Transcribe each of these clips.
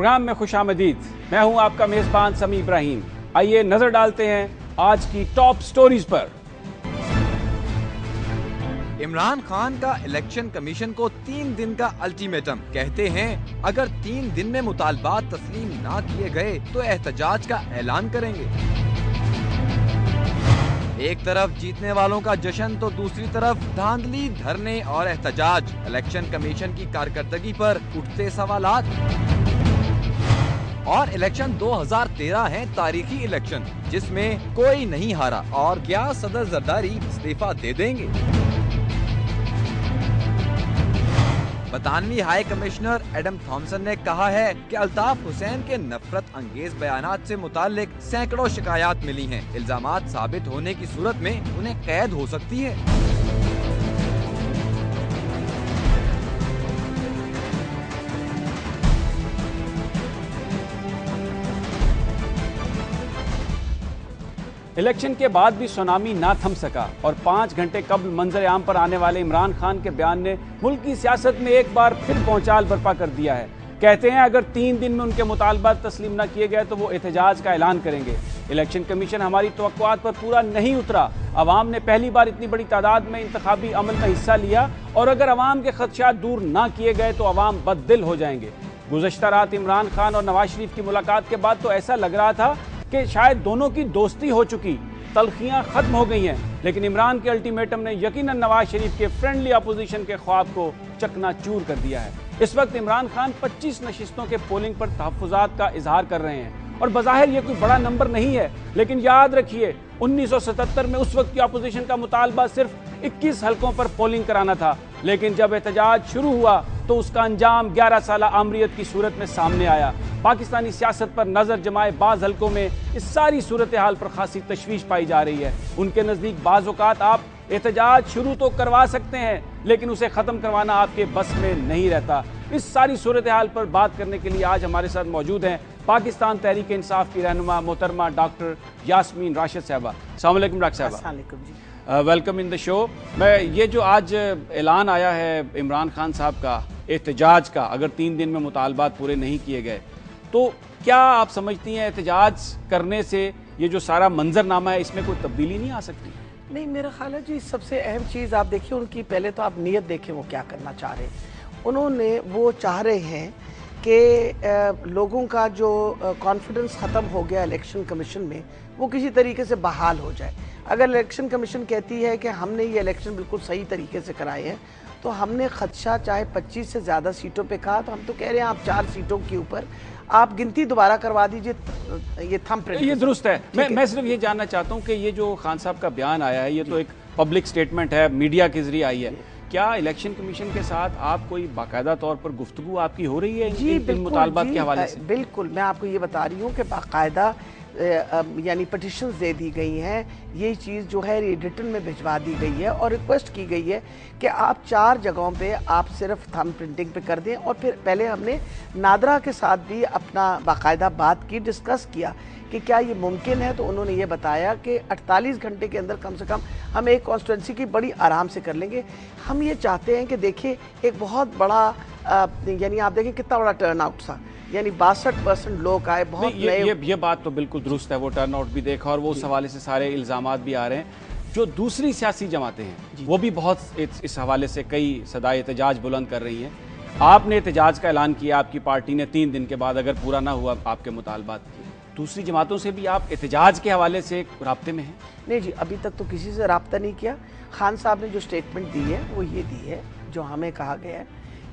Programme में खुशामदीद। मैं हूं आपका मेजबान समी इब्राहिम। आइए नजर डालते हैं आज की टॉप स्टोरीज पर। इमरान खान का इलेक्शन कमीशन को 3 दिन का अल्टीमेटम। कहते हैं अगर 3 दिन में मुतालबात तस्लीम ना किए गए तो एहतजाज का ऐलान करेंगे। एक तरफ जीतने वालों का जश्न तो दूसरी तरफ धांधली, धरने और एहतजाज। इलेक्शन कमीशन की कारकर्दगी पर उठते सवालात। और इलेक्शन 2013 है तारीखी इलेक्शन जिसमें कोई नहीं हारा। और क्या सदर जरदारी इस्तीफा दे देंगे? बरतानवी हाई कमिश्नर एडम थॉम्सन ने कहा है कि अल्ताफ हुसैन के नफरत अंगेज बयानात से मुताल्लिक सैकड़ों शिकायत मिली हैं। इल्जामात साबित होने की सूरत में उन्हें कैद हो सकती है। इलेक्शन के बाद भी सुनामी ना थम सका और 5 घंटे कबल मंजर आम पर आने वाले इमरान खान के बयान ने मुल्क की सियासत में एक बार फिर भौचाल बर्पा कर दिया है। कहते हैं अगर 3 दिन में उनके मुतालबात तस्लीम न किए गए तो वो एहतजाज का ऐलान करेंगे। इलेक्शन कमीशन हमारी तवक्कुआत पर पूरा नहीं उतरा। अवाम ने पहली बार इतनी बड़ी तादाद में इंतखाबी अमल में हिस्सा लिया और अगर अवाम के खदशात दूर ना किए गए तो अवाम बददिल हो जाएंगे। गुज़श्ता रात इमरान खान और नवाज शरीफ की मुलाकात के बाद तो ऐसा लग रहा था कि शायद दोनों की दोस्ती हो चुकी, तलखियां खत्म हो गई हैं, लेकिन इमरान के अल्टीमेटम ने यकीनन नवाज शरीफ के फ्रेंडली अपोजिशन के ख्वाब को चकनाचूर कर दिया है। इस वक्त इमरान खान 25 नशिस्तों के पोलिंग पर तहफ्फुज़ात का इजहार कर रहे हैं और बज़ाहिर ये कोई बड़ा नंबर नहीं है, लेकिन याद रखिए 1977 में उस वक्त की अपोजिशन का मुतालबा सिर्फ 21 हलकों पर पोलिंग कराना था, लेकिन जब एहतजाज शुरू हुआ तो उसका अंजाम 11 साला आमरीत की सूरत में सामने आया। पाकिस्तानी सियासत पर नजर जमाए बाज हलकों में इस सारी सूरत हाल पर खासी तशवीश पाई जा रही है। उनके नजदीक बाज औकात आप एहतजाज शुरू तो करवा सकते हैं, लेकिन उसे खत्म करवाना आपके बस में नहीं रहता। इस सारी सूरत हाल पर बात करने के लिए आज हमारे साथ मौजूद हैं पाकिस्तान तहरीक इंसाफ की रहनुमा मोहतरमा डॉक्टर यास्मीन राशिद साहबा। अस्सलाम वालेकुम डॉक्टर साहबा। अस्सलाम वालेकुम जी। Welcome in the show. मैं ये जो आज ऐलान आया है इमरान खान साहब का एहतजाज का, अगर 3 दिन में मुतालबात पूरे नहीं किए गए तो क्या आप समझती हैं एहतजाज करने से ये जो सारा मंजरनामा है इसमें कोई तब्दीली नहीं आ सकती? नहीं, मेरा ख्याल है जी सबसे अहम चीज़ आप देखिए उनकी, पहले तो आप नीयत देखें वो क्या करना चाह रहे हैं। उन्होंने वो चाह रहे हैं कि लोगों का जो कॉन्फिडेंस ख़त्म हो गया इलेक्शन कमीशन में वो किसी तरीके से बहाल हो जाए। अगर इलेक्शन कमीशन कहती है कि हमने ये इलेक्शन बिल्कुल सही तरीके से कराए हैं तो हमने खदशा चाहे 25 से ज़्यादा सीटों पे कहा, तो हम तो कह रहे हैं आप 4 सीटों के ऊपर आप गिनती दोबारा करवा दीजिए। ये थंबप्रिंट ये दुरुस्त है। मैं सिर्फ ये जानना चाहता हूँ कि ये जो खान साहब का बयान आया है ये तो एक पब्लिक स्टेटमेंट है, मीडिया के जरिए आई है। क्या इलेक्शन कमीशन के साथ आप कोई बाकायदा तौर पर गुफ्तगू आपकी हो रही है इन मुतालबात के हवाले से? बिल्कुल, मैं आपको ये बता रही हूँ कि बाकायदा यानी पटिशन्स दे दी गई हैं। ये चीज़ जो है रिटन में भिजवा दी गई है और रिक्वेस्ट की गई है कि आप 4 जगहों पे आप सिर्फ थंब प्रिंटिंग पे कर दें। और फिर पहले हमने नादरा के साथ भी अपना बाकायदा बात की, डिस्कस किया कि क्या ये मुमकिन है, तो उन्होंने ये बताया कि 48 घंटे के अंदर कम से कम हम एक कॉन्स्टिट्यूंसी की बड़ी आराम से कर लेंगे। हम ये चाहते हैं कि देखिए एक बहुत बड़ा यानी आप देखें कितना बड़ा टर्न आउट था, यानी 62% लोग आए। बहुत ये बात तो बिल्कुल दुरुस्त है, वो टर्न आउट भी देखा और वो उस हवाले से सारे इल्जामात भी आ रहे हैं। जो दूसरी सियासी जमातें हैं वो भी बहुत इस हवाले से कई सदाए एहतजाज बुलंद कर रही हैं। आपने एहतजाज का ऐलान किया, आपकी पार्टी ने 3 दिन के बाद, अगर पूरा ना हुआ आपके मुतालबात, दूसरी जमातों से भी आप एहतजाज के हवाले से राब्ते में हैं? नहीं जी, अभी तक तो किसी से राब्ता नहीं किया। खान साहब ने जो स्टेटमेंट दी है वो ये दी है, जो हमें कहा गया है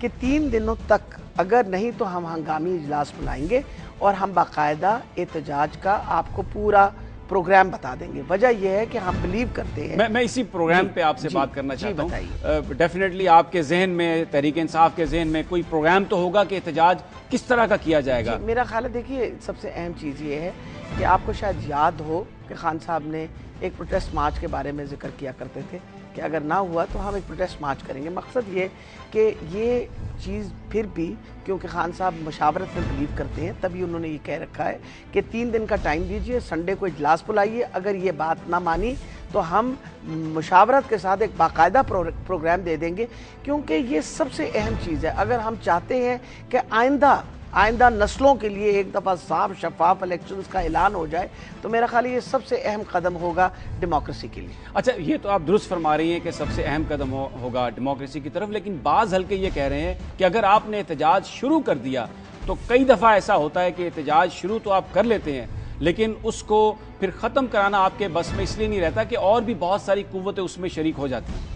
कि 3 दिनों तक अगर नहीं तो हम हंगामी इजलास बुलाएंगे और हम बाकायदा एहतजाज का आपको पूरा प्रोग्राम बता देंगे। वजह यह है कि हम बिलीव करते हैं। मैं इसी प्रोग्राम पे आपसे बात करना चाहता हूँ। डेफिनेटली आपके जहन में, तहरीक इंसाफ के जहन में कोई प्रोग्राम तो होगा कि एहतजाज किस तरह का किया जाएगा? मेरा ख्याल है, देखिए सबसे अहम चीज़ ये है कि आपको शायद याद हो कि खान साहब ने एक प्रोटेस्ट मार्च के बारे में जिक्र किया करते थे कि अगर ना हुआ तो हम एक प्रोटेस्ट मार्च करेंगे। मकसद ये कि ये चीज़ फिर भी, क्योंकि खान साहब मशावरत में बिलीव करते हैं, तभी उन्होंने ये कह रखा है कि 3 दिन का टाइम दीजिए, संडे को इजलास बुलाइए। अगर ये बात ना मानी तो हम मुशावरत के साथ एक बाकायदा प्रोग्राम दे देंगे, क्योंकि ये सबसे अहम चीज़ है। अगर हम चाहते हैं कि आइंदा आइंदा नस्लों के लिए एक दफ़ा साफ शफाफ इलेक्शंस का ऐलान हो जाए तो मेरा ख्याल ये सबसे अहम कदम होगा डेमोक्रेसी के लिए। अच्छा, ये तो आप दुरुस्त फरमा रही हैं कि सबसे अहम कदम होगा डेमोक्रेसी की तरफ, लेकिन बाज़ हल्के ये कह रहे हैं कि अगर आपने एहतजाज शुरू कर दिया तो कई दफ़ा ऐसा होता है कि एहतजाज शुरू तो आप कर लेते हैं लेकिन उसको फिर ख़त्म कराना आपके बस में इसलिए नहीं रहता कि और भी बहुत सारी कुव्वतें उसमें शरीक हो जाती हैं।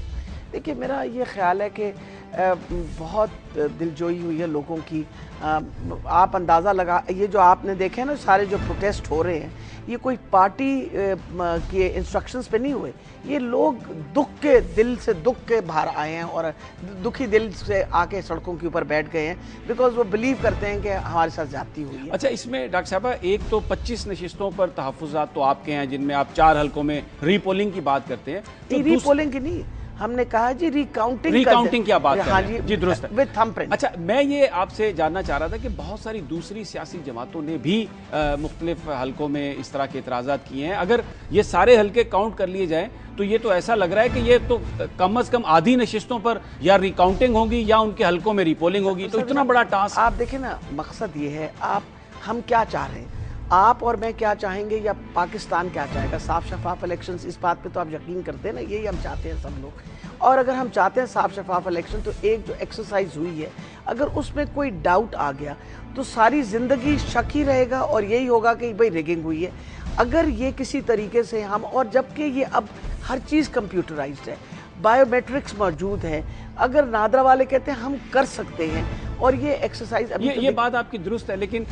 देखिए, मेरा ये ख्याल है कि बहुत दिलजोई हुई है लोगों की। आप अंदाज़ा लगा, ये जो आपने देखे हैं ना सारे जो प्रोटेस्ट हो रहे हैं, ये कोई पार्टी के इंस्ट्रक्शंस पे नहीं हुए। ये लोग दुख के दिल से दुख के बाहर आए हैं और दुखी दिल से आके सड़कों के ऊपर बैठ गए हैं बिकॉज वो बिलीव करते हैं कि हमारे साथ ज्यादती हुई है। अच्छा, इसमें डॉक्टर साहबा एक तो 25 नशिस्तों पर तहफ़्फ़ुज़ात तो आपके हैं जिनमें आप 4 हल्कों में रीपोलिंग की बात करते हैं। तो रीपोलिंग की नहीं, हमने कहा जी रिकाउंटिंग की आप बात कर रहे हैं। जी दुरुस्त है, विद थंबप्रिंट। अच्छा, मैं ये आपसे जानना चाह रहा था कि बहुत सारी दूसरी सियासी जमातों ने भी मुख्तलिफ हलकों में इस तरह के एतराज़ात किए हैं। अगर ये सारे हलके काउंट कर लिए जाएं तो ये तो ऐसा लग रहा है कि ये तो कम अज़ कम आधी नशिस्तों पर या रिकाउंटिंग होगी या उनके हलकों में रिपोलिंग होगी। तो इतना बड़ा टास्क। आप देखें ना, मकसद ये है, हम क्या चाह रहे हैं, आप और मैं क्या चाहेंगे या पाकिस्तान क्या चाहेगा? साफ शफाफ इलेक्शंस, इस बात पे तो आप यकीन करते हैं ना, यही हम चाहते हैं सब लोग। और अगर हम चाहते हैं साफ शफाफ इलेक्शन तो एक जो एक्सरसाइज हुई है, अगर उसमें कोई डाउट आ गया तो सारी ज़िंदगी शक ही रहेगा और यही होगा कि भाई रिगिंग हुई है। अगर ये किसी तरीके से हम, और जबकि ये अब हर चीज़ कंप्यूटराइज्ड है, बायोमेट्रिक्स मौजूद है, अगर नादरा वाले कहते हैं हम कर सकते हैं और ये एक्सरसाइज ये बात आपकी दुरुस्त है, लेकिन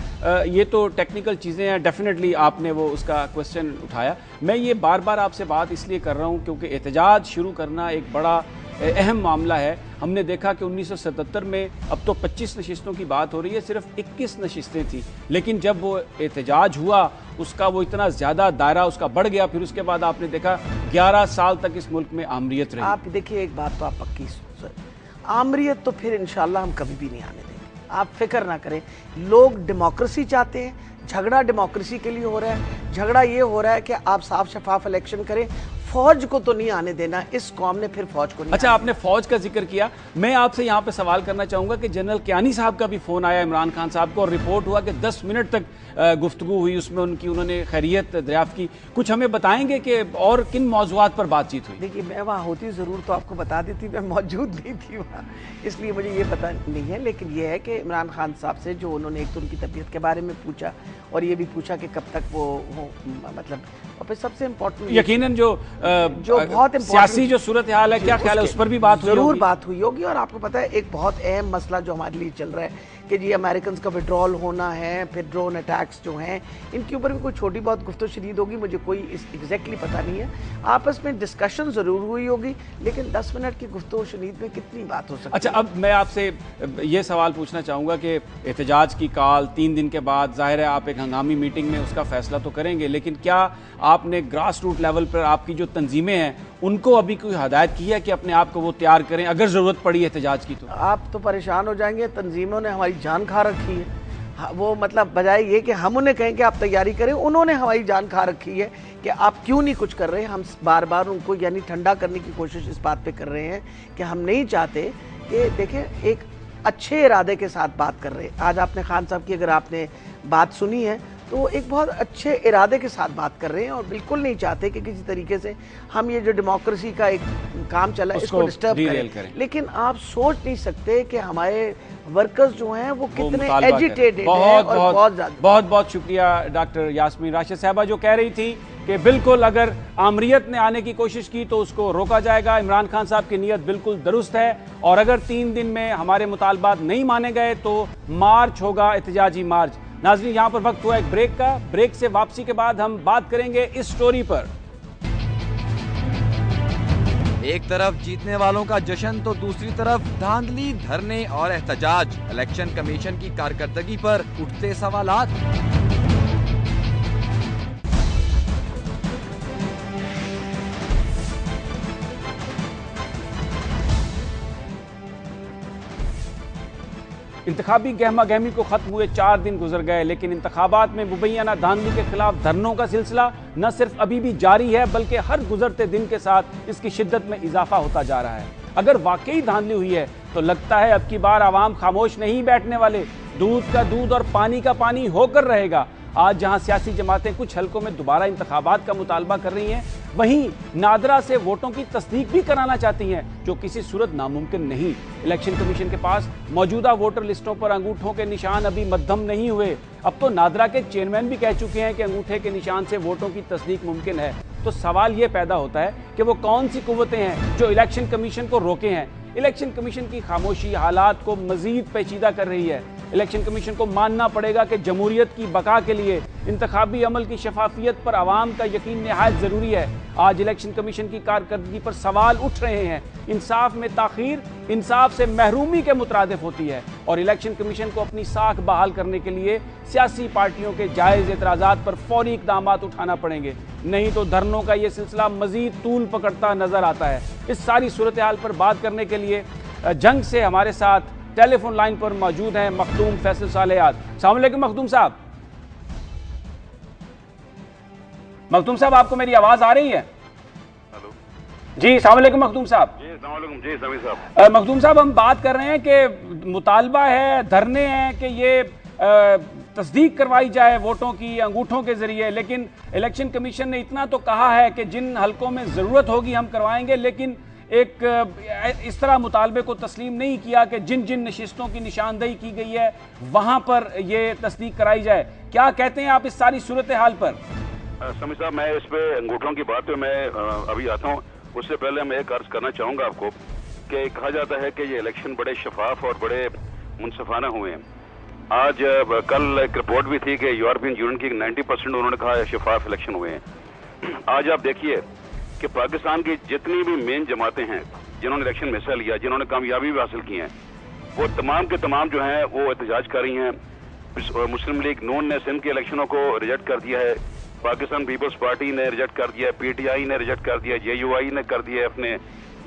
ये तो टेक्निकल चीज़ें हैं। डेफिनेटली आपने वो उसका क्वेश्चन उठाया। मैं ये बार बार आपसे बात इसलिए कर रहा हूँ क्योंकि एहतजाज शुरू करना एक बड़ा अहम मामला है। हमने देखा कि 1977 में, अब तो 25 नशिस्तों की बात हो रही है, सिर्फ 21 नशिस्तें थी, लेकिन जब वो एहतजाज हुआ उसका वो इतना ज़्यादा दायरा उसका बढ़ गया। फिर उसके बाद आपने देखा 11 साल तक इस मुल्क में आमरीत रही। आप देखिए, एक बात तो आप पक्की, आमरीत तो फिर इंशाल्लाह हम कभी भी नहीं आने देंगे, आप फिक्र ना करें। लोग डेमोक्रेसी चाहते हैं, झगड़ा डेमोक्रेसी के लिए हो रहा है। झगड़ा ये हो रहा है कि आप साफ शफाफ इलेक्शन करें। फौज को तो नहीं आने देना, इस कौम ने फिर फौज को नहीं। अच्छा, आपने फौज का जिक्र किया, मैं आपसे यहाँ पे सवाल करना चाहूंगा कि जनरल कियानी साहब का भी फोन आया इमरान खान साहब को और रिपोर्ट हुआ कि 10 मिनट तक गुफ्तगू हुई, उसमें उन्होंने खैरियत दरियाफ्त की। कुछ हमें बताएंगे कि और किन मौज़ूआत पर बातचीत हुई? देखिए, मैं वहाँ होती ज़रूर तो आपको बता देती, मैं मौजूद नहीं थी वहाँ, इसलिए मुझे ये पता नहीं है। लेकिन ये है कि इमरान खान साहब से जो उन्होंने एक तो उनकी तबीयत के बारे में पूछा और ये भी पूछा कि कब तक वो मतलब, और फिर सबसे इम्पोर्टेंट यकीनन जो बहुत सियासी जो सूरत हाल है, क्या ख्याल है, उस पर भी बात जरूर बात हुई होगी। और आपको पता है एक बहुत अहम मसला जो हमारे लिए चल रहा है कि जी अमेरिकन का विड्रॉल होना है, फिर ड्रोन अटैक्स जो हैं, इनके ऊपर भी कोई छोटी बहुत गुफ्तगू शरीद होगी, मुझे कोई एग्जैक्टली पता नहीं है। आपस में डिस्कशन ज़रूर हुई होगी, लेकिन 10 मिनट की गुफ्तगू शरीद में कितनी बात हो सकती है? अच्छा, अब मैं आपसे ये सवाल पूछना चाहूँगा कि एहतजाज की काल 3 दिन के बाद, जाहिर है आप एक हंगामी मीटिंग में उसका फैसला तो करेंगे, लेकिन क्या आपने ग्रास रूट लेवल पर आपकी जो तंजीमें हैं उनको अभी कोई हदायत की है कि अपने आप को वो तैयार करें अगर ज़रूरत पड़ी एहतजाज की? तो आप तो परेशान हो जाएंगे, तंजीमों ने हमारी जान खा रखी है। वो मतलब बजाय ये कि हम उन्हें कहें कि आप तैयारी करें, उन्होंने हमारी जान खा रखी है कि आप क्यों नहीं कुछ कर रहे। हम बार बार उनको यानी ठंडा करने की कोशिश इस बात पे कर रहे हैं कि हम नहीं चाहते कि, देखें, एक अच्छे इरादे के साथ बात कर रहे हैं। आज आपने खान साहब की अगर आपने बात सुनी है तो एक बहुत अच्छे इरादे के साथ बात कर रहे हैं और बिल्कुल नहीं चाहते कि किसी तरीके से हम ये जो डेमोक्रेसी का एक काम चला है इसको डिस्टर्ब करें। लेकिन आप सोच नहीं सकते कि हमारे वर्कर्स जो हैं वो कितने एजिटेटेड हैं और बहुत ज़्यादा। बहुत बहुत शुक्रिया डॉक्टर यास्मीन राशिद साहबा, जो कह रही थी कि बिल्कुल अगर आमरीत ने आने की कोशिश की तो उसको रोका जाएगा। इमरान खान साहब की नीयत बिल्कुल दुरुस्त है और अगर 3 दिन में हमारे मुतालबात नहीं माने गए तो मार्च होगा, एहतजाजी मार्च। नाज़रीन, यहाँ पर वक्त हुआ एक ब्रेक का। ब्रेक से वापसी के बाद हम बात करेंगे इस स्टोरी पर। एक तरफ जीतने वालों का जश्न तो दूसरी तरफ धांधली, धरने और एहतजाज। इलेक्शन कमीशन की कारकर्दगी पर उठते सवालात। इंतखाबी गहमा गहमी को खत्म हुए 4 दिन गुजर गए, लेकिन इंतखाबात में मुबैना धांधली के खिलाफ धरनों का सिलसिला न सिर्फ अभी भी जारी है बल्कि हर गुजरते दिन के साथ इसकी शिद्दत में इजाफा होता जा रहा है। अगर वाकई धांधली हुई है तो लगता है अब की बार आवाम खामोश नहीं बैठने वाले, दूध का दूध और पानी का पानी होकर रहेगा। आज जहां सियासी जमातें कुछ हलकों में दोबारा इंतखाबात का मुतालबा कर रही हैं, वहीं नादरा से वोटों की तस्दीक भी कराना चाहती हैं, जो किसी सूरत नामुमकिन नहीं। इलेक्शन कमीशन के पास मौजूदा वोटर लिस्टों पर अंगूठों के निशान अभी मध्यम नहीं हुए। अब तो नादरा के चेयरमैन भी कह चुके हैं कि अंगूठे के निशान से वोटों की तस्दीक मुमकिन है। तो सवाल यह पैदा होता है कि वो कौन सी कुव्वतें हैं जो इलेक्शन कमीशन को रोके हैं। इलेक्शन कमीशन की खामोशी हालात को मजीद पेचीदा कर रही है। इलेक्शन कमीशन को मानना पड़ेगा कि जमहूरियत की बका के लिए इंतखाबी अमल की शफाफियत पर आवाम का यकीन नहायत ज़रूरी है। आज इलेक्शन कमीशन की कारकर्दगी पर सवाल उठ रहे हैं। इंसाफ में ताखीर इंसाफ से महरूमी के मुतरादिफ होती है और इलेक्शन कमीशन को अपनी साख बहाल करने के लिए सियासी पार्टियों के जायज़ एतराज़ात पर फौरी इक़दाम उठाना पड़ेंगे, नहीं तो धरनों का ये सिलसिला मजीद तूल पकड़ता नजर आता है। इस सारी सूरत हाल पर बात करने के लिए जंग से हमारे साथ टेलीफोन लाइन पर मौजूद हैं मखदूम फैसल सालेहात। अस्सलाम वालेकुम मखदूम साहब। मखदूम साहब, आपको मेरी आवाज आ रही है? हेलो जी, अस्सलाम वालेकुम मखदूम साहब। जी, अस्सलाम वालेकुम। जी समीर साहब। मखदूम साहब, हम बात कर रहे हैं कि मुतालबा है, धरने हैं कि ये तस्दीक करवाई जाए वोटों की अंगूठों के जरिए, लेकिन इलेक्शन कमीशन ने इतना तो कहा है कि जिन हलकों में ज़रूरत होगी हम करवाएंगे, लेकिन एक इस तरह मुतालबे को तस्लीम नहीं किया कि जिन जिन नशिस्तों की निशानदेही की गई है वहाँ पर ये तस्दीक कराई जाए। क्या कहते हैं आप इस सारी सूरत हाल पर? समीर साहब, मैं इस पे अंगूठों की बात पे मैं अभी आता हूँ। उससे पहले मैं एक अर्ज करना चाहूँगा आपको कि कहा जाता है कि ये इलेक्शन बड़े शफाफ और बड़े मुनसफाना हुए हैं। आज कल एक रिपोर्ट भी थी कि यूरोपियन यूनियन की 90% उन्होंने कहा शफाफ इलेक्शन हुए हैं। आज आप देखिए कि पाकिस्तान की जितनी भी मेन जमातें हैं जिन्होंने इलेक्शन में हिस्सा लिया, जिन्होंने कामयाबी भी हासिल की है, वो तमाम के तमाम जो हैं वो एहतजाज कर रही हैं। मुस्लिम लीग नून ने सिंध के इलेक्शनों को रिजेक्ट कर दिया है, पाकिस्तान पीपल्स पार्टी ने रिजेक्ट कर दिया है, PTI ने रिजेक्ट कर दिया, JUI ने कर दिया है, अपने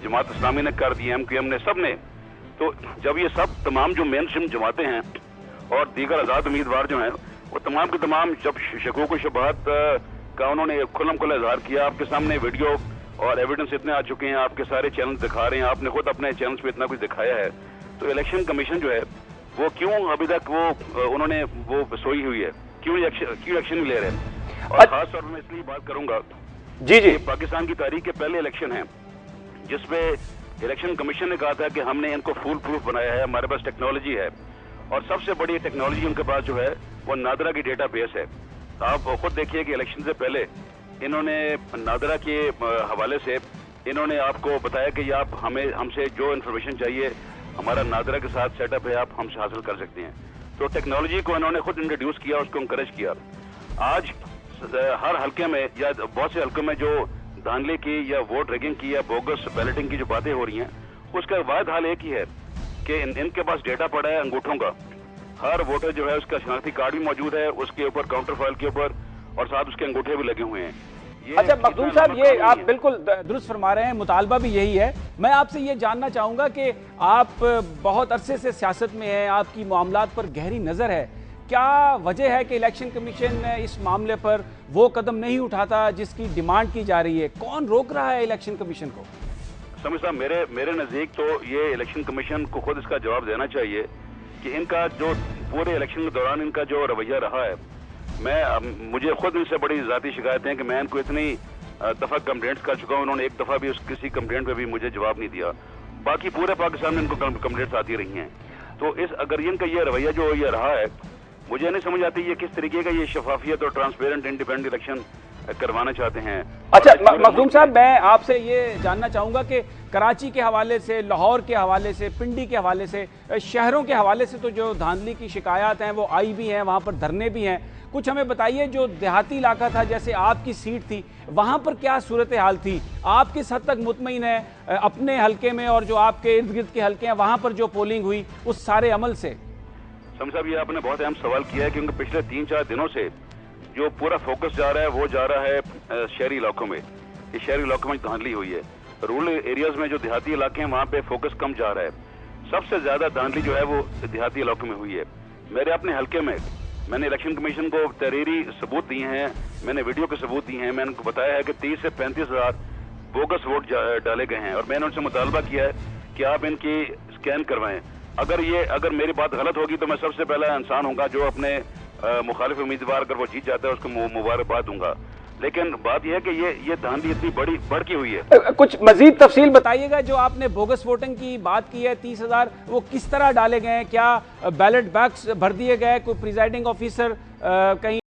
जमात इस्लामी ने कर दिया, MQM ने, सब ने। तो जब ये सब तमाम जो मेन स्ट्रीम जमातें हैं और दीगर आज़ाद उम्मीदवार जो हैं वो तमाम के तमाम जब शकूक व शुबहात का उन्होंने खुल्लम खुल्ला इजहार किया, आपके सामने वीडियो और एविडेंस इतने आ चुके हैं, आपके सारे चैनल दिखा रहे हैं, आपने खुद अपने चैनल्स पे इतना कुछ दिखाया है, तो इलेक्शन कमीशन जो है वो क्यों अभी तक वो उन्होंने वो सोई हुई है, क्यों एक्शन नहीं ले रहे हैं? और खास तौर पर मैं इसलिए बात करूंगा जी पाकिस्तान की तारीख के पहले इलेक्शन है जिसपे इलेक्शन कमीशन ने कहा था कि हमने इनको फुल प्रूफ बनाया है, हमारे पास टेक्नोलॉजी है और सबसे बड़ी टेक्नोलॉजी उनके पास जो है वो नादरा की डेटा बेस है। आप खुद देखिए कि इलेक्शन से पहले इन्होंने नादरा के हवाले से इन्होंने आपको बताया कि आप हमसे जो इन्फॉर्मेशन चाहिए हमारा नादरा के साथ सेटअप है, आप हमसे हासिल कर सकते हैं। तो टेक्नोलॉजी को इन्होंने खुद इंट्रोड्यूस किया, उसको इंकरेज किया। आज हर हल्के में या बहुत से हल्कों में जो धांधली की या वोट रिगिंग की या बोगस बैलेटिंग की जो बातें हो रही हैं, उसका वाहिद हाल एक ही है कि इनके पास डेटा पड़ा है अंगूठों का। हर वोटर जो है उसका शनाख्ती कार्ड भी मौजूद है, उसके ऊपर काउंटर फाइल के ऊपर, और साथ उसके अंगूठे भी लगे हुए हैं। अच्छा मखदूम साहब, ये आप बिल्कुल दुरुस्त फरमा रहे हैं, मुतालबा भी यही है। मैं आपसे ये जानना चाहूँगा कि आप बहुत अरसे से सियासत में हैं, आपकी मामलात पर गहरी नज़र है, क्या वजह है कि इलेक्शन कमीशन इस मामले पर वो कदम नहीं उठाता जिसकी डिमांड की जा रही है? कौन रोक रहा है इलेक्शन कमीशन को? समीर साहब, मेरे नज़दीक तो ये इलेक्शन कमीशन को खुद इसका जवाब देना चाहिए कि इनका जो पूरे इलेक्शन के दौरान इनका जो रवैया रहा है, मुझे खुद इनसे बड़ी ज़ाती शिकायतें हैं कि मैं इनको इतनी दफ़ा कंप्लेंट्स कर चुका हूँ, उन्होंने एक दफ़ा भी किसी कंप्लेंट पे भी मुझे जवाब नहीं दिया। बाकी पूरे पाकिस्तान में इनको कंप्लेंट्स आती रही हैं। तो अगर इनका ये रवैया जो ये रहा है, मुझे नहीं समझ आती ये किस तरीके का ये शफाफियत और ट्रांसपेरेंट इंडिपेंडेंट इलेक्शन करवाना चाहते हैं। अच्छा मखदूम साहब, मैं आपसे ये जानना चाहूँगा कि कराची के हवाले से, लाहौर के हवाले से, पिंडी के हवाले से, शहरों के हवाले से तो जो धांधली की शिकायत हैं वो आई भी हैं, वहाँ पर धरने भी हैं। कुछ हमें बताइए, जो देहाती इलाका था जैसे आपकी सीट थी, वहाँ पर क्या सूरत हाल थी? आप किस हद तक मुतमईन हैं अपने हल्के में और जो आपके इर्द गिर्द के हल्के हैं वहाँ पर जो पोलिंग हुई उस सारे अमल से? सम साहब, ये आपने बहुत अहम सवाल किया है क्योंकि पिछले 3-4 दिनों से जो पूरा फोकस जा रहा है वो जा रहा है शहरी इलाकों में। ये शहरी इलाकों में धांधली हुई है, रूरल एरियाज में जो देहाती इलाके हैं वहाँ पे फोकस कम जा रहा है। सबसे ज्यादा धांधली जो है वो देहाती इलाकों में हुई है। मेरे अपने हल्के में मैंने इलेक्शन कमीशन को तहरीरी सबूत दिए हैं, मैंने वीडियो के सबूत दिए हैं, मैंने उनको बताया है कि 30 से 35 हज़ार बोगस वोट डाले गए हैं और मैंने उनसे मुतालबा किया है कि आप इनकी स्कैन करवाएं। अगर मेरी बात गलत होगी तो मैं सबसे पहला इंसान होगा जो अपने मुखालिफ उम्मीदवार अगर वो जीत जाता है उसको मुबारकबाद दूंगा। लेकिन बात यह है कि ये धांधली इतनी बड़ी भड़की हुई है। कुछ मजीद तफसील बताइएगा, जो आपने बोगस वोटिंग की बात की है 30,000, वो किस तरह डाले गए हैं? क्या बैलेट बॉक्स भर दिए गए? कोई प्रिजाइडिंग ऑफिसर कहीं